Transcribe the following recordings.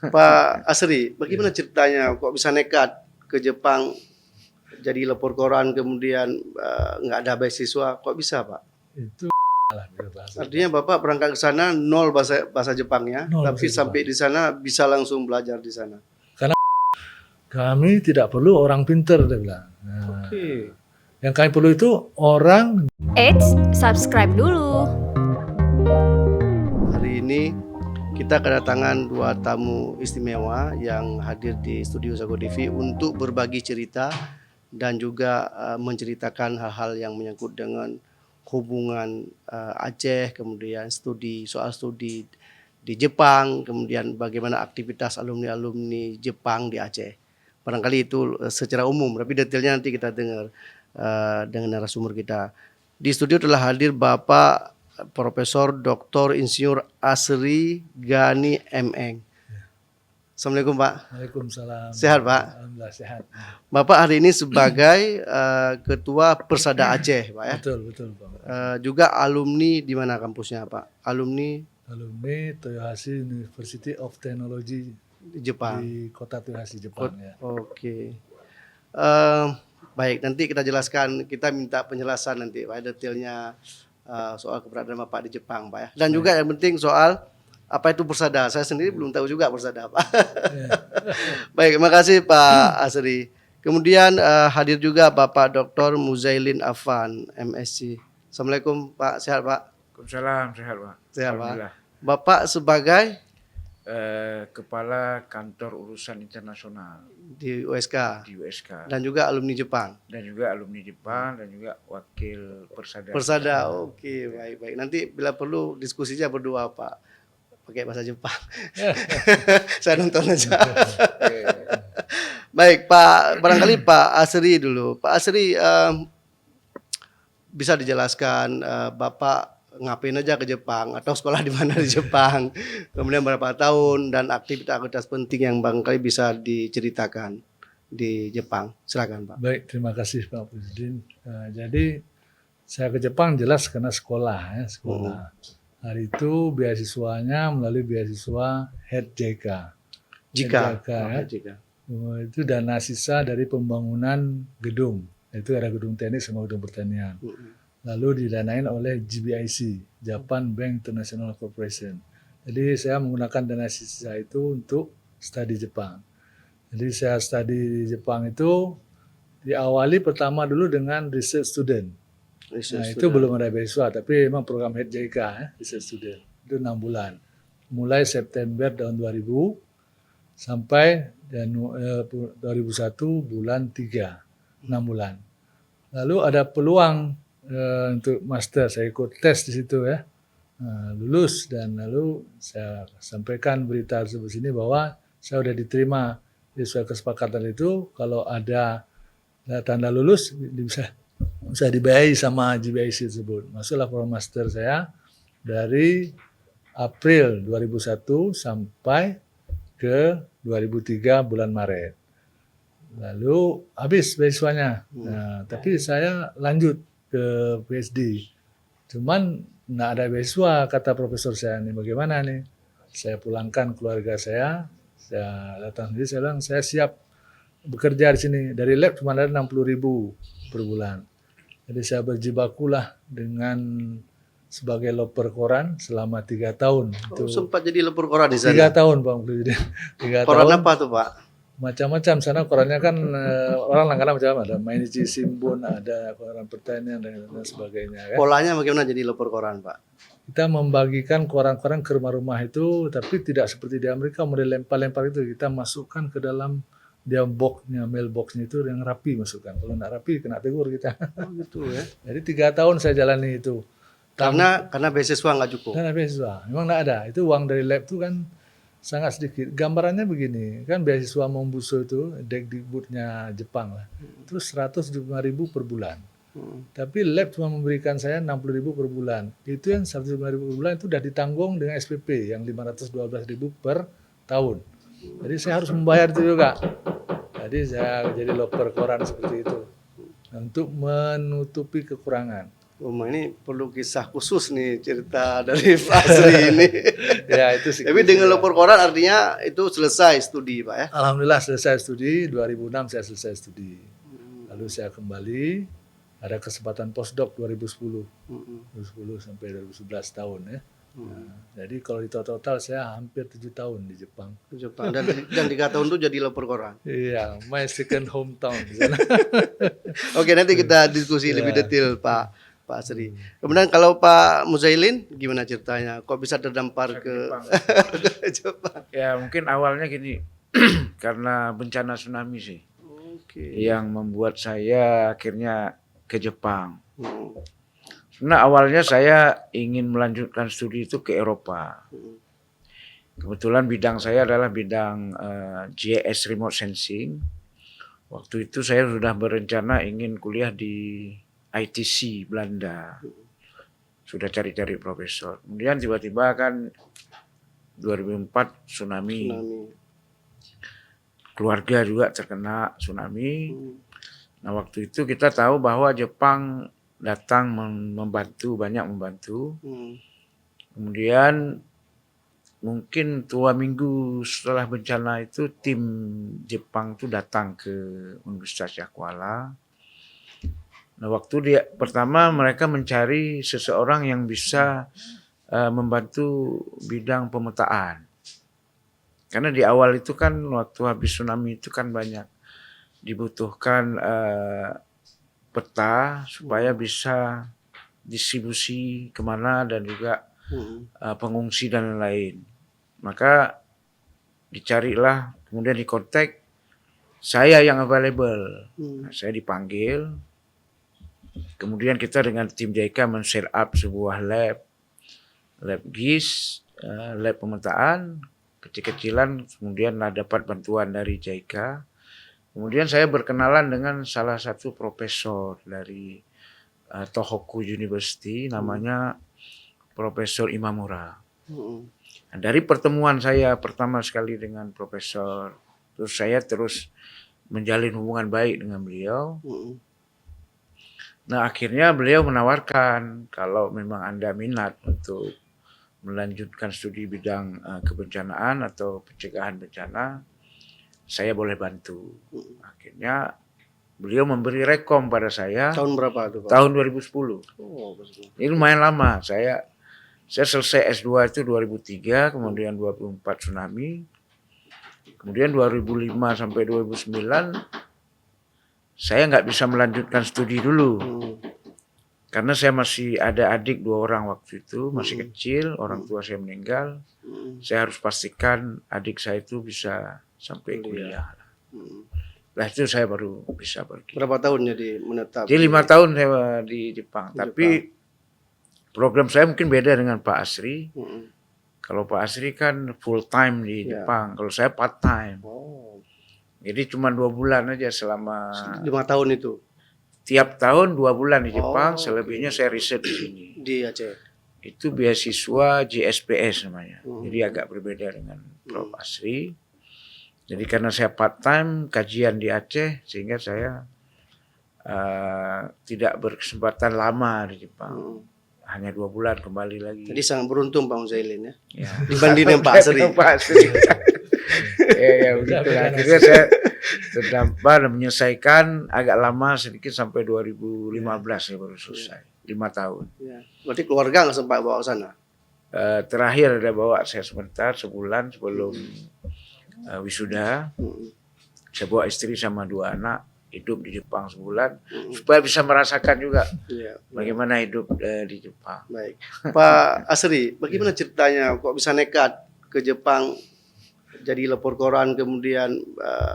Pak Asri, bagaimana ceritanya kok bisa nekat ke Jepang jadi lepor koran kemudian nggak ada beasiswa, kok bisa Pak? Itu lah bahasa Artinya Bapak berangkat ke sana nol bahasa Jepangnya, nol tapi bahasa sampai Jepang. di sana bisa langsung belajar di sana. Karena kami tidak perlu orang pinter, dia bilang. Nah, Oke. yang kami perlu itu orang. Eits, subscribe dulu. Hari ini kita kedatangan dua tamu istimewa yang hadir di studio Sago TV untuk berbagi cerita dan juga menceritakan hal-hal yang menyangkut dengan hubungan Aceh, kemudian soal studi di Jepang, kemudian bagaimana aktivitas alumni-alumni Jepang di Aceh. Barangkali itu secara umum, tapi detailnya nanti kita dengar dengan narasumber kita. Di studio telah hadir Bapak Profesor Dr. Insinyur Asri Gani M.Eng. Assalamualaikum Pak. Waalaikumsalam. Sehat Pak? Alhamdulillah sehat. Bapak hari ini sebagai Ketua Persada Aceh Pak ya? Betul Pak. Juga alumni di mana kampusnya Pak? Alumni Toyohashi University of Technology Jepang. di kota Toyohashi, Jepang ya. Oke. Baik, nanti kita jelaskan, kita minta penjelasan nanti Pak detailnya soal keberadaan Bapak di Jepang Pak ya. Dan juga yang penting soal apa itu Persada. Saya sendiri belum tahu juga Persada Pak. Baik, terima kasih Pak Asri. Kemudian hadir juga Bapak Dr. Muzailin Afan, MSc. Assalamualaikum Pak, sehat Pak? Waalaikumsalam, sehat Pak. Sehat Pak. Bapak sebagai Kepala Kantor Urusan Internasional di USK di USK dan juga alumni Jepang. Dan juga alumni Jepang dan juga wakil Persada. Persada, oke, baik. Nanti bila perlu diskusinya berdua Pak, pakai bahasa Jepang. Saya nonton aja. Baik Pak, barangkali Pak Asri dulu. Pak Asri bisa dijelaskan Bapak ngapain aja ke Jepang atau sekolah di mana di Jepang, kemudian berapa tahun dan aktivitas penting yang barangkali bisa diceritakan di Jepang. Silakan Pak. Baik, terima kasih Pak Presiden. Jadi saya ke Jepang jelas karena sekolah ya, sekolah. Hari itu beasiswanya melalui beasiswa HED-JK. Jika Itu dana sisa dari pembangunan gedung. Itu ada gedung teknik sama gedung pertanian. Lalu didanain oleh GBIC, Japan Bank International Corporation. Jadi saya menggunakan dana sisa itu untuk studi Jepang. Jadi saya studi di Jepang itu diawali pertama dulu dengan research student. Itu belum ada beasiswa, tapi memang program HED-JK ya, research student. Itu 6 bulan. Mulai September tahun 2000 sampai 2001 bulan 3, 6 bulan. Lalu ada peluang untuk master, saya ikut tes di situ ya, lulus dan lalu saya sampaikan berita tersebut sini bahwa saya sudah diterima sesuai kesepakatan itu. Kalau ada tanda lulus bisa dibayari sama GBIC tersebut. Masuklah program master saya dari April 2001 sampai ke 2003 bulan Maret. Lalu habis beasiswanya. Nah, tapi saya lanjut ke PhD. Cuman nggak ada beasiswa, kata profesor saya nih, bagaimana nih? Saya pulangkan keluarga saya datang sendiri, saya bilang saya siap bekerja di sini. Dari lab cuma ada 60.000 per bulan. Jadi saya berjibakulah dengan sebagai loper koran selama 3 tahun. Itu sempat jadi loper koran di sana? 3 tahun Pak Presiden. 3 koran tahun. Apa tuh Pak? Macam-macam sana korannya kan orang langganan macam ada Mainichi Shimbun, ada koran pertanian dan sebagainya. Kan? Polanya bagaimana jadi loper koran Pak? Kita membagikan koran-koran ke rumah-rumah itu, tapi tidak seperti di Amerika model lempar-lempar itu. Kita masukkan ke dalam dia boxnya, mailboxnya itu yang rapi masukkan. Kalau nggak rapi kena tegur kita. Oh gitu ya. Jadi 3 tahun saya jalani itu. Karena beasiswa nggak cukup. Karena beasiswa, memang nggak ada. Itu uang dari lab itu kan sangat sedikit. Gambarannya begini, kan beasiswa Mombuso itu Dekdikbudnya Jepang lah. Terus 175.000 per bulan. Tapi lab cuma memberikan saya 60.000 per bulan. Itu yang 175.000 per bulan itu sudah ditanggung dengan SPP yang 512.000 per tahun. Jadi saya harus membayar itu juga. Jadi saya jadi loper koran seperti itu untuk menutupi kekurangan. ini perlu kisah khusus nih cerita dari Pak Asri ini. Ya itu sih. Tapi dengan lapor koran artinya itu selesai studi Pak ya? Alhamdulillah selesai studi, 2006 saya selesai studi. Lalu saya kembali, ada kesempatan postdoc 2010. 2010 sampai 2011 tahun ya. Nah, jadi kalau di total saya hampir 7 tahun di Jepang. Jepang dan 3 tahun itu jadi lapor koran. Iya, my second hometown di sana. Oke, nanti kita diskusi lebih detail Pak Asri. Kemudian kalau Pak Muzailin gimana ceritanya? Kok bisa terdampar ke Jepang? Ya mungkin awalnya gini, karena bencana tsunami sih Oke. yang membuat saya akhirnya ke Jepang. Hmm. Sebenarnya awalnya saya ingin melanjutkan studi itu ke Eropa. Kebetulan bidang saya adalah bidang GIS remote sensing. Waktu itu saya sudah berencana ingin kuliah di ITC Belanda. Sudah cari-cari profesor. Kemudian tiba-tiba kan 2004 tsunami. Keluarga juga terkena tsunami. Nah waktu itu kita tahu bahwa Jepang datang banyak membantu. Kemudian mungkin 2 minggu setelah bencana itu tim Jepang itu datang ke Universitas Yakuala. Nah waktu pertama mereka mencari seseorang yang bisa membantu bidang pemetaan. Karena di awal itu kan waktu habis tsunami itu kan banyak dibutuhkan peta supaya bisa distribusi kemana dan juga pengungsi dan lain-lain. Maka dicarilah, kemudian dikontak saya yang available. Nah, saya dipanggil. Kemudian kita dengan tim JICA men-set up sebuah lab GIS, lab pemetaan kecil-kecilan. Kemudian dapat bantuan dari JICA. Kemudian saya berkenalan dengan salah satu profesor dari Tohoku University, namanya Profesor Imamura. Nah, dari pertemuan saya pertama sekali dengan profesor, terus saya terus menjalin hubungan baik dengan beliau. Nah akhirnya beliau menawarkan kalau memang Anda minat untuk melanjutkan studi bidang kebencanaan atau pencegahan bencana, saya boleh bantu. Akhirnya beliau memberi rekom pada saya. Tahun berapa itu Pak? Tahun 2010. Oh, ini lumayan lama. Saya selesai S2 itu 2003, kemudian 2004 tsunami. Kemudian 2005 sampai 2009 saya nggak bisa melanjutkan studi dulu. Karena saya masih ada adik 2 orang waktu itu, masih kecil, orang tua saya meninggal. Saya harus pastikan adik saya itu bisa sampai kuliah. Nah itu saya baru bisa pergi. Berapa tahun jadi menetap? Jadi 5 tahun saya di Jepang. Tapi program saya mungkin beda dengan Pak Asri. Kalau Pak Asri kan full time di Jepang. Kalau saya part time. Jadi cuma 2 bulan aja selama 5 tahun itu. Tiap tahun 2 bulan di Jepang, selebihnya saya riset di sini. Di Aceh. Itu beasiswa GSPS namanya. Jadi agak berbeda dengan Prof. Asri. Jadi karena saya part time kajian di Aceh, sehingga saya tidak berkesempatan lama di Jepang. Hanya 2 bulan kembali lagi. Jadi sangat beruntung Pak Muzailin ya. Dibanding dengan Pak Asri. Pak Asri. Ya begitu. Akhirnya saya terdampar dan menyelesaikan agak lama sedikit sampai 2015 ya baru selesai. 5 tahun. Berarti keluarga nggak sempat bawa ke sana? Terakhir ada bawa saya sebentar, sebulan sebelum wisuda. Saya bawa istri sama 2 anak hidup di Jepang sebulan supaya bisa merasakan juga bagaimana hidup di Jepang. Baik, Pak Asri, bagaimana ceritanya kok bisa nekat ke Jepang jadi lapor koran kemudian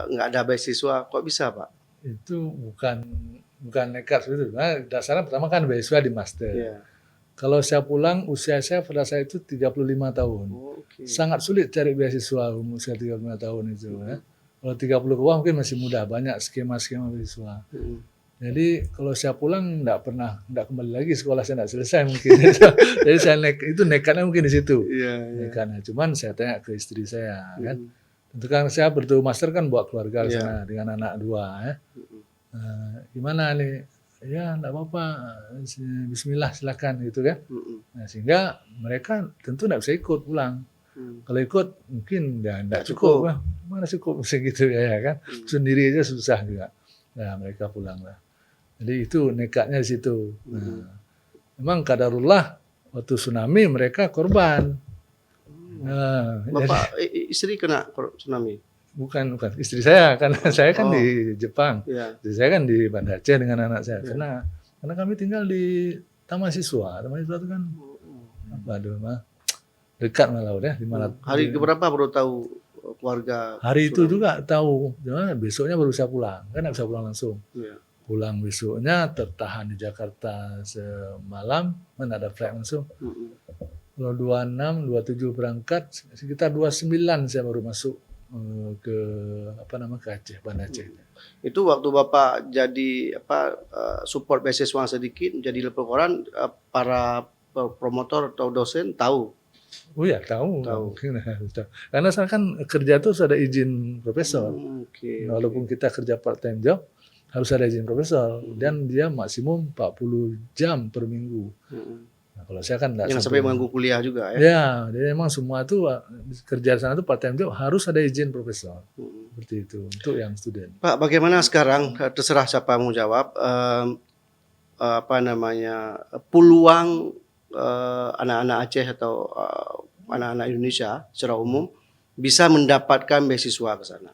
nggak ada beasiswa, kok bisa Pak? Itu bukan nekat itu. Nah, dasarnya pertama kan beasiswa di master. Kalau saya pulang usia saya pada saat itu 35 tahun. Sangat sulit cari beasiswa usia 35 tahun itu ya. Kalau 30 ke bawah mungkin masih mudah, banyak skema-skema beasiswa. Jadi kalau saya pulang nggak kembali lagi, sekolah saya nggak selesai mungkin. Jadi saya itu nekatnya mungkin di situ. Nekatnya. Cuman saya tanya ke istri saya kan. Tentu kan saya bertemu master kan buat keluarga di sana dengan anak 2 ya. Gimana nih ya enggak apa-apa, bismillah silakan gitu kan. Mm-mm. Nah, sehingga mereka tentu enggak bisa ikut pulang. Kalau ikut mungkin enggak cukup. Wah, mana cukup segitu ya kan. Sendiri aja susah juga. Nah, mereka pulang lah. Jadi itu nekatnya di situ. Nah, memang qadarullah waktu tsunami mereka korban. Nah, Bapak istri kena tsunami. bukan istri saya karena saya kan di Jepang. Ya. Istri saya kan di Banda Aceh dengan anak saya. Karena kami tinggal di Taman Siswa. Taman Siswa itu kan dekat malah udah di mana. Hari keberapa baru tahu keluarga? Hari itu juga tahu. Cuma besoknya baru bisa pulang. Kan nggak bisa pulang langsung. Ya. Pulang besoknya tertahan di Jakarta semalam, mana ada flight langsung. Kalau 26, 27 berangkat, sekitar 29 saya baru masuk ke ke Aceh, Banda Aceh. Itu waktu Bapak jadi support beasiswa sedikit jadi laporan para promotor atau dosen tahu. Oh ya tahu. Karena saya kan kerja tuh sudah izin profesor. Walaupun kita kerja part time job harus ada izin profesor dan dia maksimum 40 jam per minggu. Nah, kalau saya kan Jangan sampai mengganggu kuliah juga ya. Ya, jadi memang semua tuh kerja di sana tuh part time job harus ada izin profesor. Seperti itu untuk yang student. Pak, bagaimana sekarang terserah siapa mau jawab peluang anak-anak Aceh atau anak-anak Indonesia secara umum bisa mendapatkan beasiswa ke sana.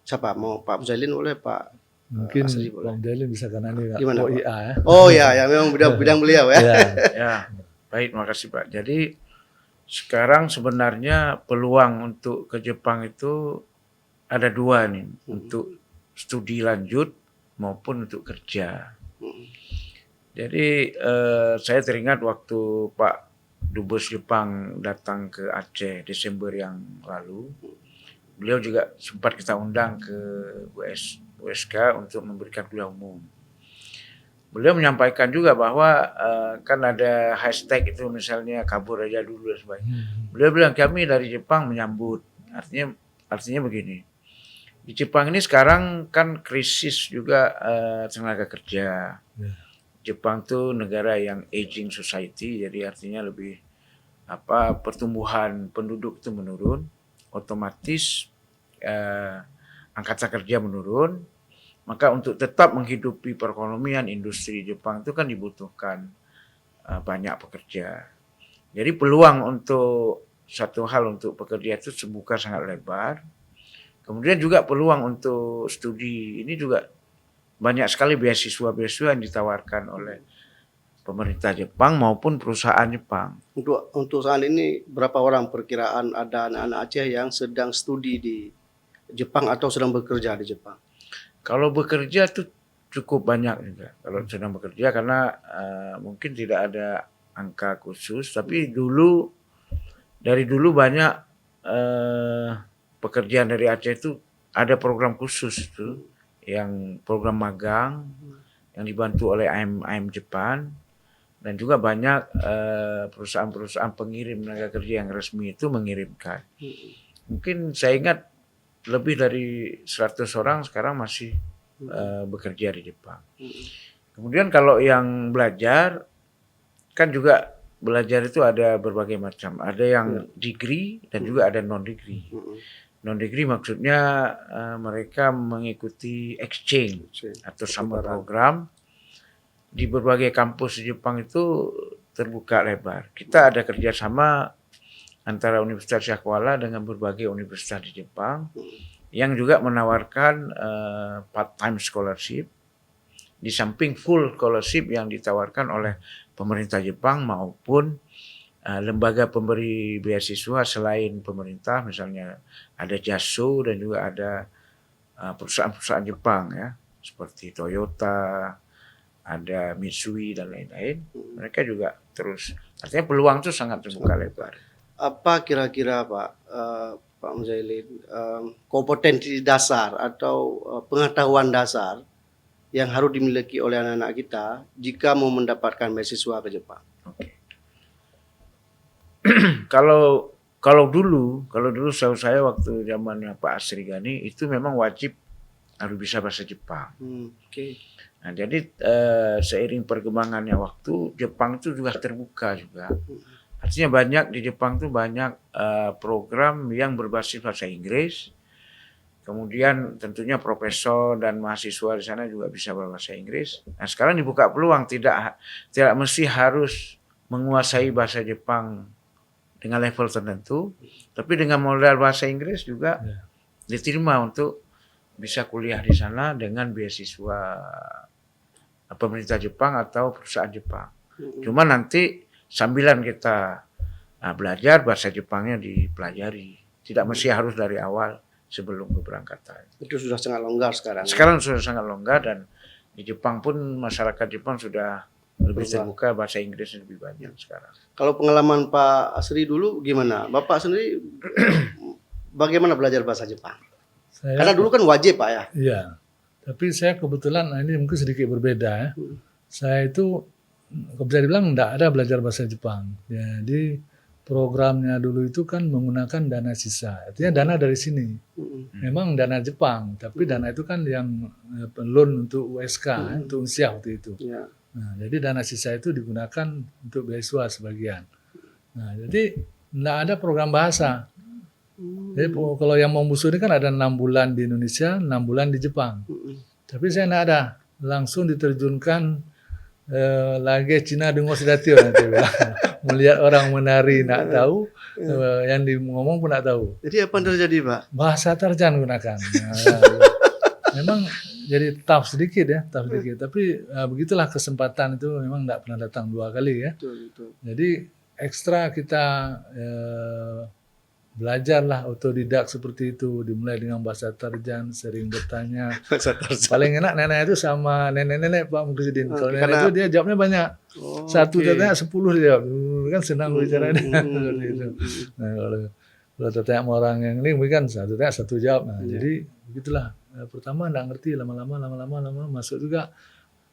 Siapa mau Pak Muzailin boleh Pak? Mungkin Pak Muzailin bisa karena ini Gimana, Pak? OIA ya. Oh ya memang bidang beliau ya. Ya, baik, makasih Pak. Jadi sekarang sebenarnya peluang untuk ke Jepang itu ada dua nih, untuk studi lanjut maupun untuk kerja. Jadi saya teringat waktu Pak Dubes Jepang datang ke Aceh Desember yang lalu, beliau juga sempat kita undang ke USK untuk memberikan kuliah umum. Beliau menyampaikan juga bahwa kan ada hashtag itu misalnya kabur aja dulu dan sebagainya. Beliau bilang kami dari Jepang menyambut. Artinya begini. Di Jepang ini sekarang kan krisis juga tenaga kerja. Jepang tuh negara yang aging society, jadi artinya lebih pertumbuhan penduduk itu menurun, otomatis angkatan kerja menurun. Maka untuk tetap menghidupi perekonomian industri Jepang itu kan dibutuhkan banyak pekerja. Jadi peluang untuk satu hal untuk pekerja itu terbuka sangat lebar. Kemudian juga peluang untuk studi ini juga banyak sekali beasiswa yang ditawarkan oleh pemerintah Jepang maupun perusahaan Jepang. Untuk saat ini berapa orang perkiraan ada anak-anak Aceh yang sedang studi di Jepang atau sedang bekerja di Jepang? Kalau bekerja itu cukup banyak juga. Kalau sedang bekerja karena mungkin tidak ada angka khusus, tapi dari dulu banyak pekerjaan dari Aceh itu ada program khusus itu, yang program magang yang dibantu oleh IM Jepang, dan juga banyak perusahaan-perusahaan pengirim tenaga kerja yang resmi itu mengirimkan. Mungkin saya ingat lebih dari 100 orang sekarang masih bekerja di Jepang. Kemudian kalau yang belajar, kan juga belajar itu ada berbagai macam. Ada yang degree dan juga ada non-degree. Non-degree maksudnya mereka mengikuti exchange atau summer program di berbagai kampus di Jepang itu terbuka lebar. Kita ada kerjasama antara Universitas Syahkuala dengan berbagai universitas di Jepang yang juga menawarkan part-time scholarship di samping full scholarship yang ditawarkan oleh pemerintah Jepang maupun lembaga pemberi beasiswa selain pemerintah, misalnya ada JASO dan juga ada perusahaan-perusahaan Jepang ya, seperti Toyota, ada Mitsui dan lain-lain. Mereka juga terus, artinya peluang itu sangat terbuka lebar. Apa kira-kira Pak Muzailin kompetensi dasar atau pengetahuan dasar yang harus dimiliki oleh anak-anak kita jika mau mendapatkan beasiswa ke Jepang? Oke. Kalau dulu saya waktu zamannya Pak Asri Gani itu memang wajib harus bisa bahasa Jepang. Oke. Nah, jadi seiring perkembangannya waktu, Jepang itu juga terbuka juga. Artinya banyak di Jepang tuh banyak program yang berbasis bahasa Inggris. Kemudian tentunya profesor dan mahasiswa di sana juga bisa berbahasa Inggris. Nah, sekarang dibuka peluang tidak mesti harus menguasai bahasa Jepang dengan level tertentu, tapi dengan modal bahasa Inggris juga diterima untuk bisa kuliah di sana dengan beasiswa pemerintah Jepang atau perusahaan Jepang. Cuma nanti sambilan kita belajar bahasa Jepangnya dipelajari. Tidak mesti harus dari awal sebelum keberangkatan. Itu sudah sangat longgar sekarang. Sekarang sudah sangat longgar dan di Jepang pun masyarakat Jepang sudah lebih terbuka, bahasa Inggris lebih banyak sekarang. Kalau pengalaman Pak Asri dulu gimana? Bapak sendiri bagaimana belajar bahasa Jepang? Karena dulu kan wajib Pak ya. Iya. Tapi saya kebetulan ini mungkin sedikit berbeda ya. Saya itu bisa dibilang enggak ada belajar bahasa Jepang. Jadi programnya dulu itu kan menggunakan dana sisa. Artinya dana dari sini. Memang dana Jepang, tapi dana itu kan yang loan untuk USK, untuk unsiah waktu itu. Ya. Nah, jadi dana sisa itu digunakan untuk beasiswa sebagian. Nah, jadi enggak ada program bahasa. Jadi kalau yang mau musuh ini kan ada 6 bulan di Indonesia, 6 bulan di Jepang. Tapi saya enggak ada. Langsung diterjunkan lagi Cina dengo sedatio nanti. Melihat orang menari nak tahu, yang ngomong pun nak tahu. Jadi apa yang terjadi Pak? Bahasa Tarjan gunakan. Memang jadi tough sedikit ya, tough sedikit. Tapi begitulah kesempatan itu memang tidak pernah datang 2 kali ya. Betul. Jadi ekstra kita belajarlah otodidak seperti itu, dimulai dengan bahasa Tarjan, sering bertanya. Paling enak nenek itu sama nenek-nenek Pak Mukridin. Kalau nenek itu dia jawabnya banyak. Satu tanya 10 dia jawab. Kan senang bicara dia. Nah, kalau tanya sama orang yang ini mungkin satu tanya 1 jawab. Nah, jadi begitulah. Pertama enggak ngerti, lama-lama masuk juga.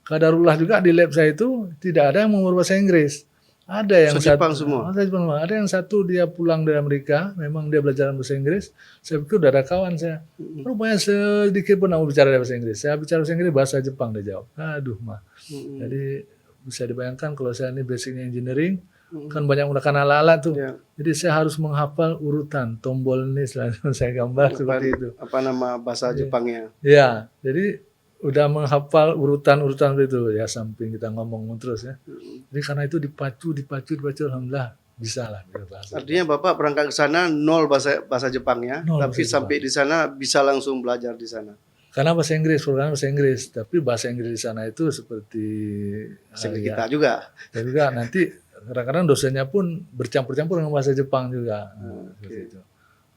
Kadarullah juga di lab saya itu tidak ada yang mau berbahasa Inggris. Ada yang Jepang semua. Ada yang satu dia pulang dari Amerika, memang dia belajar bahasa Inggris. Saya pikir udah ada kawan saya. Rupanya sedikit pun mau bicara bahasa Inggris. Saya bicara bahasa Inggris, bahasa Jepang dia jawab. Aduh mah. Jadi bisa dibayangkan kalau saya ini basicnya engineering, kan banyak menggunakan alat-alat tuh. Jadi saya harus menghafal urutan tombol ini selalu saya gambar seperti itu. Apa nama bahasa Jepangnya? Ya, jadi udah menghafal urutan-urutan itu ya, samping kita ngomong terus ya. Jadi karena itu dipacu alhamdulillah bisa lah bahasa. Artinya Bapak berangkat ke sana nol bahasa Jepangnya, tapi sampai di sana bisa langsung belajar di sana. Karena bahasa Inggris, programnya bahasa Inggris, tapi bahasa Inggris di sana itu seperti kita juga. Dan juga nanti kadang-kadang dosennya pun bercampur-campur dengan bahasa Jepang juga. Seperti itu.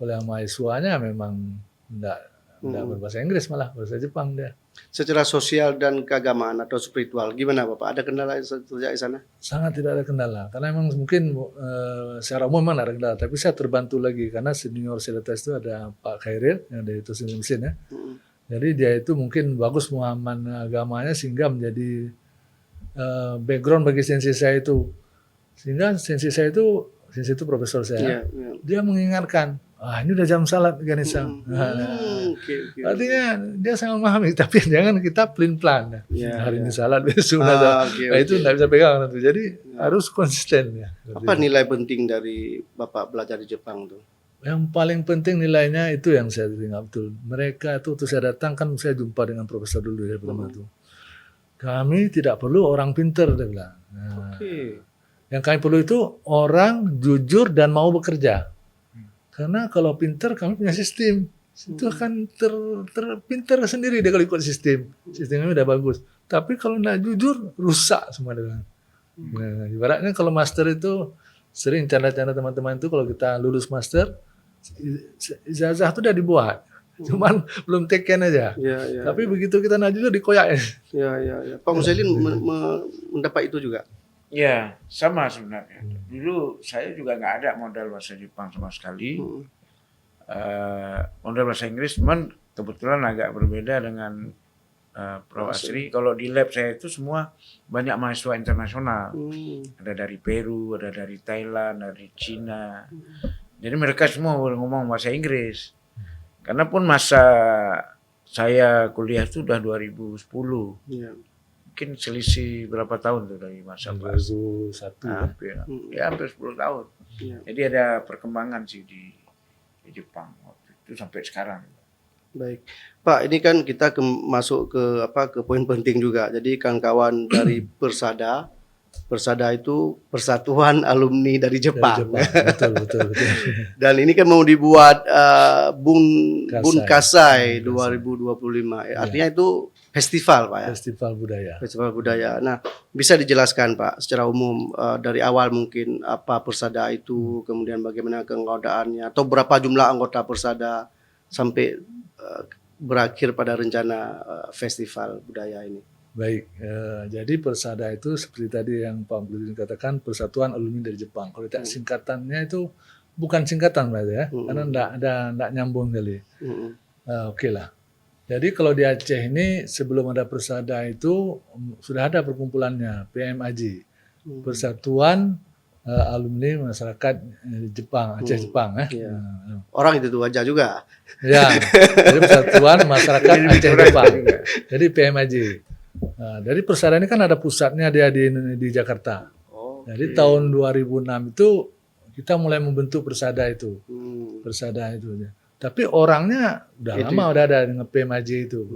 Oleh mahasiswanya memang enggak berbahasa Inggris, malah bahasa Jepang dia. Secara sosial dan keagamaan atau spiritual, gimana Bapak? Ada kendala sejak di sana? Sangat tidak ada kendala, karena memang mungkin secara umum memang ada kendala, tapi saya terbantu lagi karena senior saya itu ada Pak Khairil yang dari Tosin Mesin ya. Jadi dia itu mungkin bagus pemahaman agamanya sehingga menjadi background bagi sensei saya itu. Sehingga sensei itu profesor saya. Dia mengingatkan, ini udah jam salat Ganesha. Artinya dia sangat memahami, tapi jangan kita plan-plan. Hari ini salat, besok itu nggak bisa pegang nanti. Jadi harus konsisten ya. Apa nilai penting dari Bapak belajar di Jepang tuh? Yang paling penting nilainya itu yang saya ingat betul. Mereka itu waktu saya datang kan saya jumpa dengan profesor dulu ya pertama itu. Kami tidak perlu orang pinter dia bilang. Yang kami perlu itu orang jujur dan mau bekerja. Karena kalau pinter kami punya sistem. Itu akan terpinter sendiri dia kalau ikut sistem. Sistemnya udah bagus. Tapi kalau nggak jujur rusak semua dengan. Nah, ibaratnya kalau master itu sering canda-canda teman-teman itu kalau kita lulus master ijazah itu udah dibuat. Cuman belum teken aja. Tapi begitu kita nak jujur dikoyak. Pak Muselin mendapat itu juga. Ya, sama sebenarnya. Dulu saya juga nggak ada modal bahasa Jepang sama sekali. Modal bahasa Inggris, cuman kebetulan agak berbeda dengan Prof. Asri. Kalau di lab saya itu semua banyak mahasiswa internasional. Ada dari Peru, ada dari Thailand, dari Cina. Jadi mereka semua ngomong bahasa Inggris. Karena pun masa saya kuliah itu udah 2010. Iya. Mungkin selisih berapa tahun tuh dari masa Pak? 2001 ya. Hampir 10 tahun. Iya. Jadi ada perkembangan sih di Jepang waktu itu sampai sekarang. Baik, Pak. Ini kan kita masuk ke poin penting juga. Jadi kawan-kawan dari Persada itu Persatuan Alumni dari Jepang. Betul. Dan ini kan mau dibuat Bun Kasai Kasai. 2025. Artinya itu festival, Pak ya. Festival budaya. Nah, bisa dijelaskan, Pak, secara umum dari awal mungkin apa Persada itu, kemudian bagaimana keanggotaannya, atau berapa jumlah anggota Persada sampai berakhir pada rencana festival budaya ini. Baik, jadi Persada itu seperti tadi yang Pak Bludin katakan, Persatuan Alumni dari Jepang. Kalau tidak singkatannya itu bukan singkatan berarti ya, karena enggak nyambung kali. Oke lah. Jadi kalau di Aceh ini sebelum ada Persada itu sudah ada perkumpulannya, PMAJ, Persatuan Alumni Masyarakat Jepang, Aceh Jepang ya. Iya. Orang itu wajah juga. Ya, jadi Persatuan Masyarakat Aceh Jepang. Jadi PMAJ. Nah, dari Persada ini kan ada pusatnya dia di Jakarta. Jadi tahun 2006 itu kita mulai membentuk Persada itu. Persada itu. Tapi orangnya udah lama udah ada dengan PMAJ itu.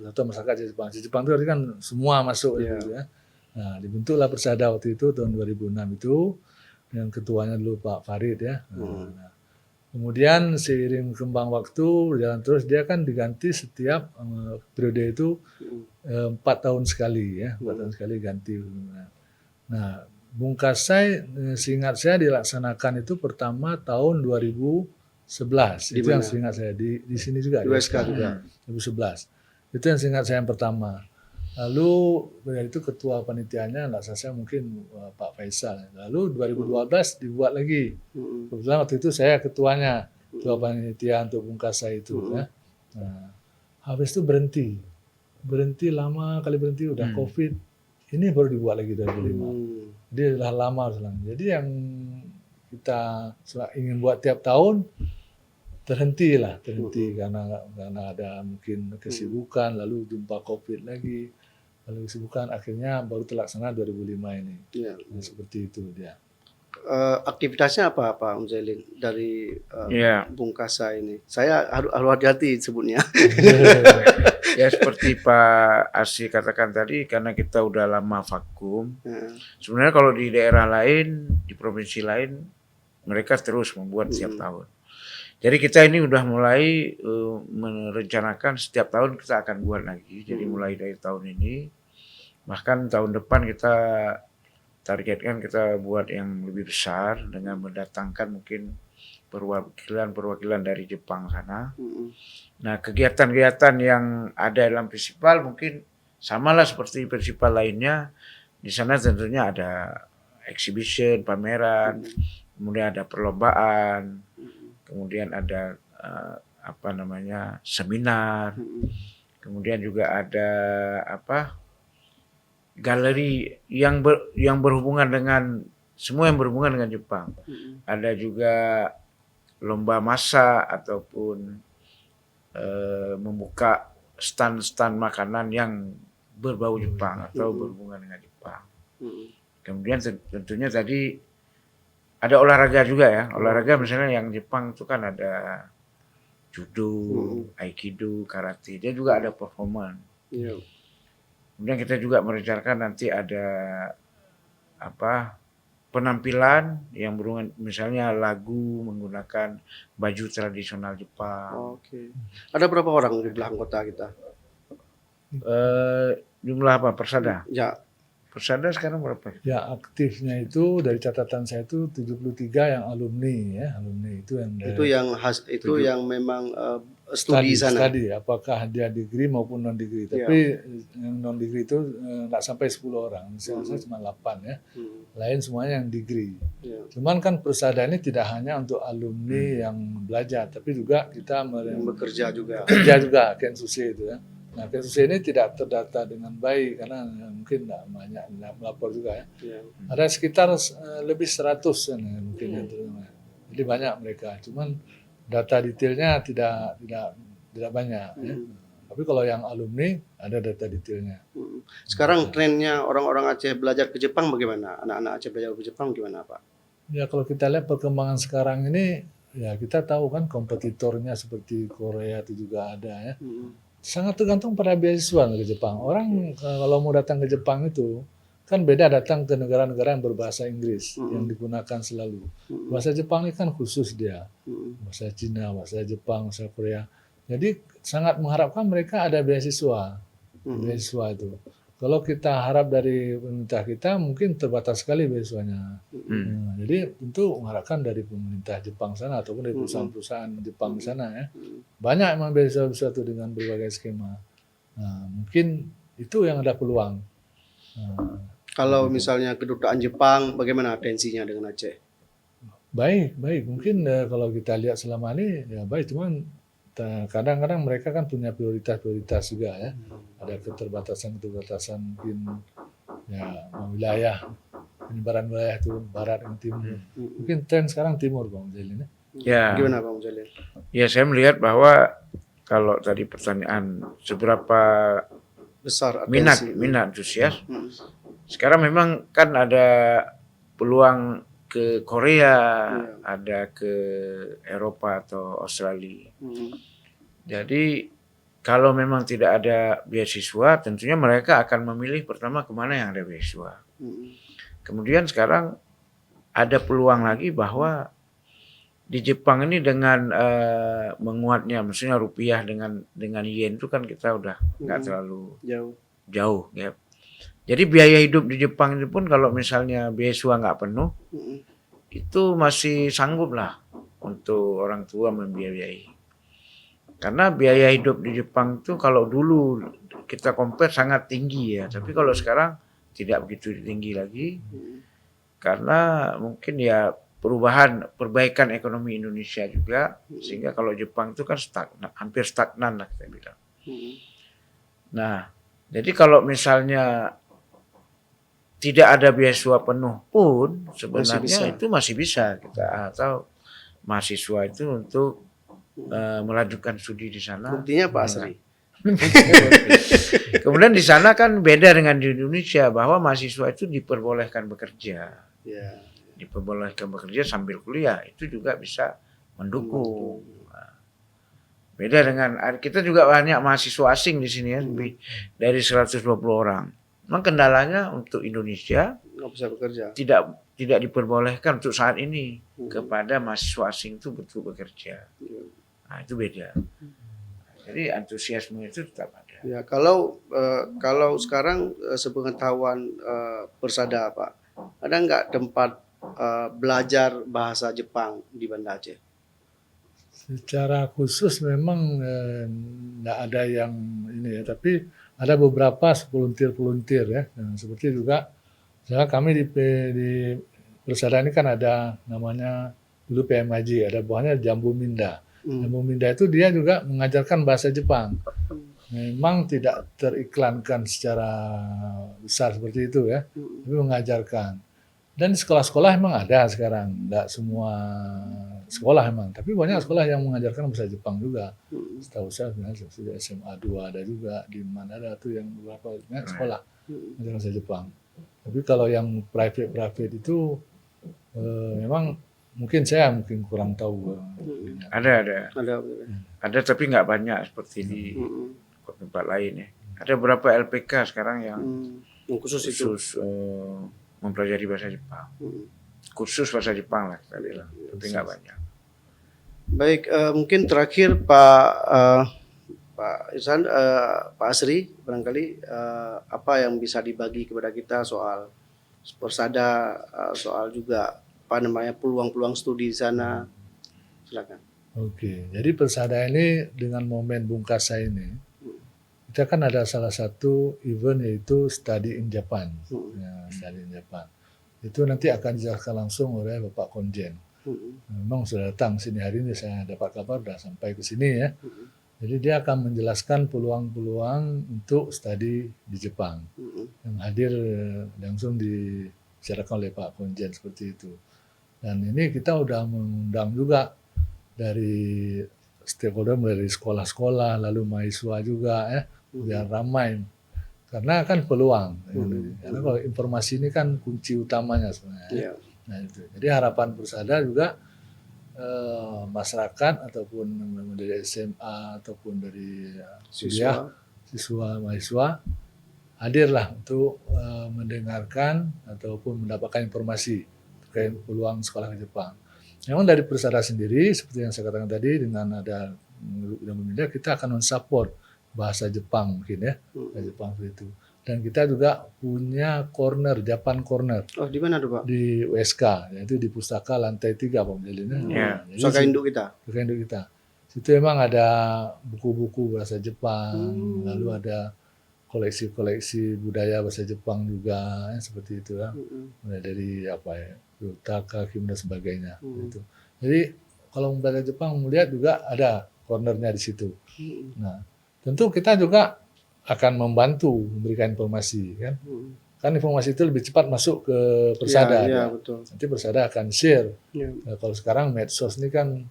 Persatuan Masyarakat Jepang. Jepang itu kan semua masuk gitu ya. Nah, dibentuklah Persada waktu itu tahun 2006 itu. Yang ketuanya dulu Pak Farid ya. Nah, kemudian seiring kembang waktu berjalan terus dia kan diganti setiap periode itu 4 tahun sekali ya, 4 tahun sekali ganti. Nah, Bung Kasai seingat saya dilaksanakan itu pertama tahun 2011. Itu yang seingat saya di sini juga. Di USK juga. 2011. Itu yang seingat saya yang pertama. Lalu dari itu ketua panitianya saya mungkin Pak Faisal. Lalu 2012 dibuat lagi. Kebetulan waktu itu saya ketuanya, ketua panitia untuk Bung Kasai itu. Ya. Nah, habis itu berhenti lama kali berhenti udah COVID. Ini baru dibuat lagi 2005. Jadi udah lama selang. Jadi yang kita ingin buat tiap tahun terhenti karena ada mungkin kesibukan, lalu jumpa COVID lagi. Lalu kesibukan akhirnya baru terlaksana 2005 ini. Ya. Nah, seperti itu dia. Aktivitasnya apa Pak Umzailin dari Bung Kasai ini? Saya harus hati-hati sebutnya. Ya seperti Pak Asy katakan tadi, karena kita udah lama vakum. Sebenarnya kalau di daerah lain, di provinsi lain, mereka terus membuat setiap tahun. Jadi kita ini udah mulai merencanakan setiap tahun kita akan buat lagi. Jadi mulai dari tahun ini, bahkan tahun depan kita targetkan kita buat yang lebih besar dengan mendatangkan mungkin perwakilan dari Jepang sana. Nah, kegiatan-kegiatan yang ada dalam festival mungkin samalah seperti festival lainnya. Di sana tentunya ada exhibition, pameran, kemudian ada perlombaan, kemudian ada seminar, kemudian juga ada galeri yang berhubungan dengan semua yang berhubungan dengan Jepang. Ada juga lomba masak ataupun membuka stand-stand makanan yang berbau Jepang atau berhubungan dengan Jepang. Kemudian tentunya tadi ada olahraga juga ya. Olahraga misalnya yang Jepang itu kan ada judo, aikido, karate. Dia juga ada performance. Kemudian kita juga merencanakan nanti ada penampilan yang berhubungan misalnya lagu menggunakan baju tradisional Jepang. Oke. Ada berapa orang jumlah anggota kita? Jumlah apa? Persada? Ya. Persada sekarang berapa? Ya, aktifnya itu dari catatan saya itu 73 yang alumni ya, alumni itu yang yang memang studi sana. Studi, apakah dia degree maupun non degree. Tapi yang non degree itu nggak sampai 10 orang. Misalnya saya cuma 8 ya. Lain semuanya yang degree. Cuman kan Persada ini tidak hanya untuk alumni yang belajar, tapi juga kita bekerja juga. Bekerja juga Kensusi itu ya. Nah, Kensusi ini tidak terdata dengan baik karena mungkin tidak banyak melapor juga ya. Ada sekitar lebih 100 mungkin jadi banyak mereka. Cuman data detailnya tidak banyak. Ya. Tapi kalau yang alumni ada data detailnya. Sekarang trennya orang-orang Aceh belajar ke Jepang bagaimana? Anak-anak Aceh belajar ke Jepang gimana, Pak? Ya kalau kita lihat perkembangan sekarang ini, ya kita tahu kan kompetitornya seperti Korea itu juga ada ya. Sangat tergantung pada beasiswa ke Jepang. Orang kalau mau datang ke Jepang itu kan beda datang ke negara-negara yang berbahasa Inggris yang digunakan selalu. Bahasa Jepang ini kan khusus dia. Bahasa Cina, bahasa Jepang, bahasa Korea. Jadi sangat mengharapkan mereka ada beasiswa. Beasiswa itu. Kalau kita harap dari pemerintah kita mungkin terbatas sekali beasiswanya. Nah, jadi tentu mengharapkan dari pemerintah Jepang sana ataupun dari perusahaan-perusahaan Jepang di sana ya. Banyak memang beasiswa-beasiswa itu dengan berbagai skema. Nah, mungkin itu yang ada peluang. Nah, Kalau misalnya kedutaan Jepang, bagaimana tensinya dengan Aceh? baik. Mungkin kalau kita lihat selama ini ya baik, cuman kadang-kadang mereka kan punya prioritas juga ya. Ada keterbatasan mungkin ya wilayah, penyebaran wilayah itu barat dan timur. Mungkin tren sekarang timur Bang Jalil ya. Ya, Gimana Bang Jalil? ya saya melihat bahwa kalau tadi pertanyaan seberapa Besar minat atensi. antusias, sekarang memang kan ada peluang ke Korea, ada ke Eropa atau Australia. Jadi kalau memang tidak ada beasiswa, tentunya mereka akan memilih pertama kemana yang ada beasiswa. Kemudian sekarang ada peluang lagi bahwa di Jepang ini dengan menguatnya, maksudnya rupiah dengan yen itu kan kita udah nggak terlalu jauh ya. Jadi biaya hidup di Jepang itu pun kalau misalnya beasiswa nggak penuh, itu masih sanggup lah untuk orang tua membiayai. Karena biaya hidup di Jepang itu kalau dulu kita compare sangat tinggi ya, tapi kalau sekarang tidak begitu tinggi lagi. Karena mungkin ya perbaikan ekonomi Indonesia juga, sehingga kalau Jepang itu kan hampir stagnan lah kita bilang. Nah, jadi kalau misalnya tidak ada beasiswa penuh pun sebenarnya itu masih bisa kita atau mahasiswa itu untuk melanjutkan studi di sana. Buktinya Pak Asri. Kemudian di sana kan beda dengan di Indonesia bahwa mahasiswa itu diperbolehkan bekerja. Diperbolehkan bekerja sambil kuliah, itu juga bisa mendukung. Beda dengan kita juga banyak mahasiswa asing di sini ya, lebih dari 120 orang. Memang kendalanya untuk Indonesia nggak bisa bekerja. Tidak diperbolehkan untuk saat ini kepada mahasiswa asing itu betul bekerja. Nah, itu beda. Jadi antusiasme itu tetap ada. Ya, kalau sekarang sepengetahuan Persada Pak, ada nggak tempat belajar bahasa Jepang di Banda Aceh? Secara khusus memang nggak ada yang ini ya, tapi ada beberapa volunteer ya. Nah, seperti juga misalnya kami di Persada ini kan ada namanya dulu PMIJ, ada bawahnya Jambu Minda. Jambu Minda itu dia juga mengajarkan bahasa Jepang. Memang tidak teriklankan secara besar seperti itu ya, tapi mengajarkan. Dan di sekolah-sekolah memang ada sekarang, tidak semua sekolah memang, tapi banyak sekolah yang mengajarkan bahasa Jepang juga. Setahu saya sudah SMA 2 ada juga, di mana ada tuh yang beberapa sekolah mengajarkan bahasa Jepang. Tapi kalau yang private itu memang mungkin saya kurang tahu. Ada tapi nggak banyak seperti di tempat lain ya. Ada beberapa LPK sekarang yang khusus mempelajari bahasa Jepang. Khusus bahasa Jepang lah kita bilang, tapi nggak banyak. Baik, mungkin terakhir Pak Ihsan, Pak Asri, barangkali apa yang bisa dibagi kepada kita soal Persada, soal juga peluang-peluang studi di sana, silakan. Oke, jadi Persada ini dengan momen Bungkasa ini, kita kan ada salah satu event yaitu Study in Japan. Ya, Study in Japan. Itu nanti akan dijelaskan langsung oleh Bapak Konjen. Memang sudah datang sini hari ini, saya dapat kabar sudah sampai ke sini ya. Jadi dia akan menjelaskan peluang-peluang untuk studi di Jepang. Yang hadir langsung dibicarakan oleh Pak Konjen seperti itu. Dan ini kita sudah mengundang juga dari stakeholder mulai dari sekolah-sekolah, lalu mahasiswa juga ya, biar ramai. Karena kan peluang. Karena kalau informasi ini kan kunci utamanya sebenarnya. Iya. Nah itu. Jadi harapan Persada juga masyarakat ataupun dari SMA ataupun dari kuliah, siswa mahasiswa hadirlah untuk mendengarkan ataupun mendapatkan informasi terkait peluang sekolah ke Jepang. Memang dari Persada sendiri seperti yang saya katakan tadi, dengan ada media kita akan mensupport bahasa Jepang mungkin ya, bahasa Jepang seperti itu. Dan kita juga punya corner, Japan Corner. Oh, di mana tuh Pak? Di USK, yaitu di Pustaka lantai 3 Pak Mujalina. Pusaka induk kita. Pusaka induk kita. Situ memang ada buku-buku bahasa Jepang, lalu ada koleksi-koleksi budaya bahasa Jepang juga, ya, seperti itu ya. Mulai dari apa ya, Ryutaka, Kim dan sebagainya. Gitu. Jadi kalau belajar Jepang melihat juga ada cornernya di situ. Nah, tentu kita juga akan membantu memberikan informasi kan. Kan informasi itu lebih cepat masuk ke Persada. Iya, betul. Nanti Persada akan share. Nah, kalau sekarang medsos ini kan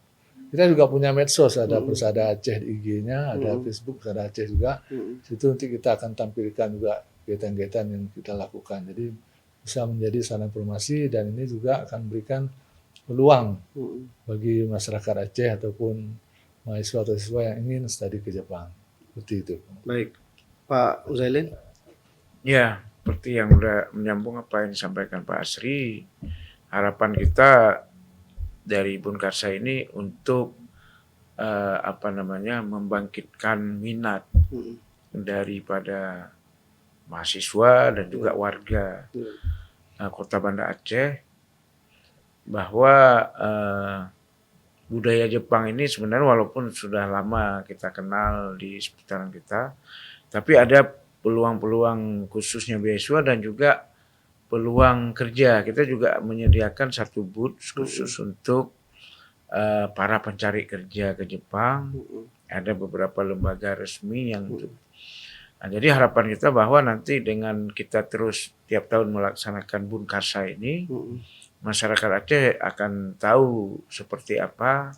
kita juga punya medsos, ada Persada Aceh di IG-nya, ada Facebook Persada Aceh juga. Situ nanti kita akan tampilkan juga kegiatan-kegiatan yang kita lakukan. Jadi bisa menjadi sarana informasi dan ini juga akan memberikan peluang bagi masyarakat Aceh ataupun mahasiswa atau siswa yang ingin studi ke Jepang. Seperti itu. Baik. Pak Uzailin? Ya, seperti yang udah menyambung apa yang disampaikan Pak Asri, harapan kita dari Bunkarsa ini untuk membangkitkan minat daripada mahasiswa dan juga warga Kota Banda Aceh, bahwa budaya Jepang ini sebenarnya walaupun sudah lama kita kenal di seputaran kita, tapi ada peluang-peluang khususnya beasiswa dan juga peluang kerja. Kita juga menyediakan satu booth khusus untuk para pencari kerja ke Jepang. Ada beberapa lembaga resmi yang nah, jadi harapan kita bahwa nanti dengan kita terus tiap tahun melaksanakan Bunkarsa ini, masyarakat Aceh akan tahu seperti apa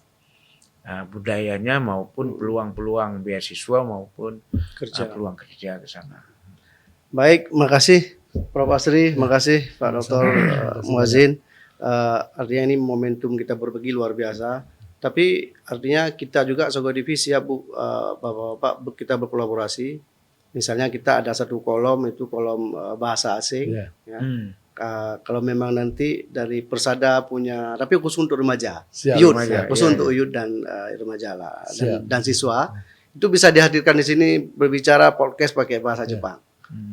budayanya maupun peluang-peluang beasiswa maupun peluang kerja ke sana. Baik, makasih Prof. Asri, makasih Pak Dr. Muazzin. Artinya ini momentum kita berbagi luar biasa. Tapi artinya kita juga sebagai divisi siap Bu, Bapak-bapak kita berkolaborasi. Misalnya kita ada satu kolom, itu kolom bahasa asing. Ya. Kalau memang nanti dari Persada punya, tapi khusus untuk remaja, youth, khusus untuk youth dan remaja lah, dan siswa, itu bisa dihadirkan di sini berbicara podcast pakai bahasa Jepang.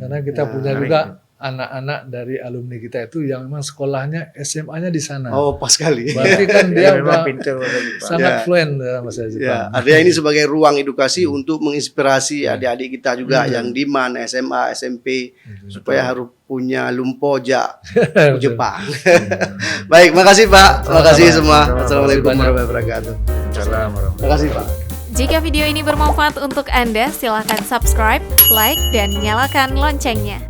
Karena kita punya juga anak-anak dari alumni kita itu yang memang sekolahnya SMA-nya di sana. Oh, pas sekali. Berarti kan dia memang pintar sangat fluent dalam bahasa Jepang. Artinya ini sebagai ruang edukasi untuk menginspirasi adik-adik kita juga yang di MAN, SMA, SMP, supaya harus punya lumpoja Jepang. Baik, makasih Pak. Makasih semua. Assalamualaikum warahmatullahi wabarakatuh. Assalamualaikum. Terima kasih Pak. Jika video ini bermanfaat untuk Anda, silakan subscribe, like, dan nyalakan loncengnya.